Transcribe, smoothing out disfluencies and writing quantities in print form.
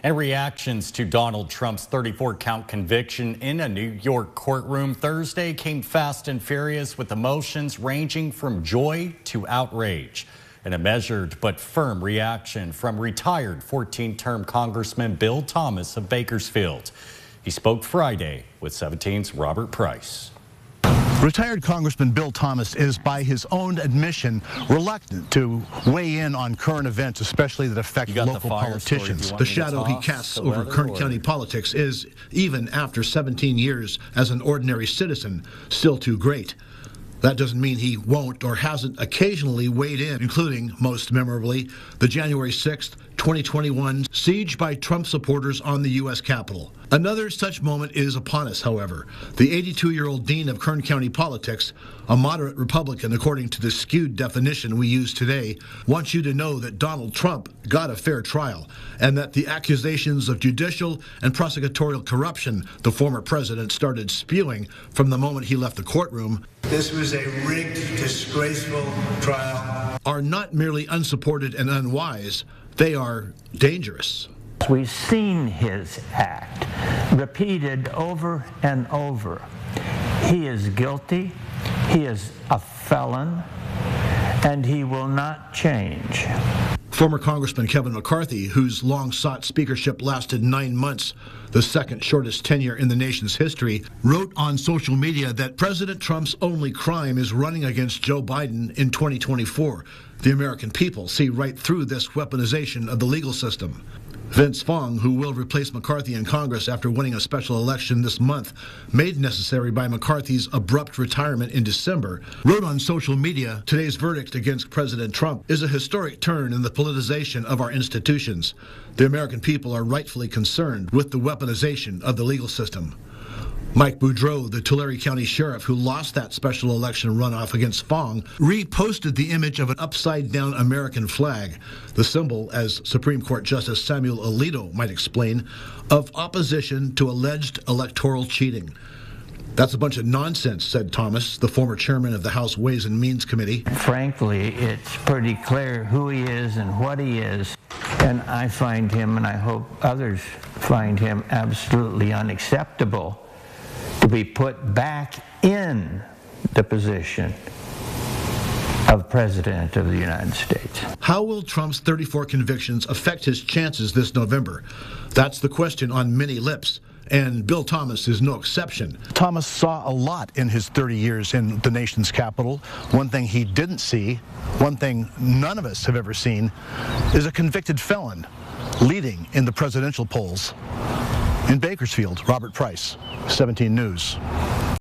And reactions to Donald Trump's 34-count conviction in a New York courtroom Thursday came fast and furious, with emotions ranging from joy to outrage. And a measured but firm reaction from retired 14-term Congressman Bill Thomas of Bakersfield. He spoke Friday with 17's Robert Price. Retired Congressman Bill Thomas is, by his own admission, reluctant to weigh in on current events, especially that affect local politicians. The shadow he casts over Kern County politics is, even after 17 years as an ordinary citizen, still too great. That doesn't mean he won't or hasn't occasionally weighed in, including, most memorably, the January 6th, 2021 siege by Trump supporters on the U.S. Capitol. Another such moment is upon us, however. The 82-year-old dean of Kern County politics, a moderate Republican according to the skewed definition we use today, wants you to know that Donald Trump got a fair trial and that the accusations of judicial and prosecutorial corruption the former president started spewing from the moment he left the courtroom, this was a rigged, disgraceful trial, are not merely unsupported and unwise, they are dangerous. We've seen his act repeated over and over. He is guilty, he is a felon, and he will not change. Former Congressman Kevin McCarthy, whose long-sought speakership lasted 9 months, the second shortest tenure in the nation's history, wrote on social media that President Trump's only crime is running against Joe Biden in 2024. The American people see right through this weaponization of the legal system. Vince Fong, who will replace McCarthy in Congress after winning a special election this month, made necessary by McCarthy's abrupt retirement in December, wrote on social media, today's verdict against President Trump is a historic turn in the politicization of our institutions. The American people are rightfully concerned with the weaponization of the legal system. Mike Boudreau, the Tulare County Sheriff who lost that special election runoff against Fong, reposted the image of an upside-down American flag, the symbol, as Supreme Court Justice Samuel Alito might explain, of opposition to alleged electoral cheating. That's a bunch of nonsense, said Thomas, the former chairman of the House Ways and Means Committee. Frankly, it's pretty clear who he is and what he is, and I find him, and I hope others find him, absolutely unacceptable to be put back in the position of President of the United States. How will Trump's 34 convictions affect his chances this November? That's the question on many lips, and Bill Thomas is no exception. Thomas saw a lot in his 30 years in the nation's capital. One thing he didn't see, one thing none of us have ever seen, is a convicted felon leading in the presidential polls. In Bakersfield, Robert Price, 17 News.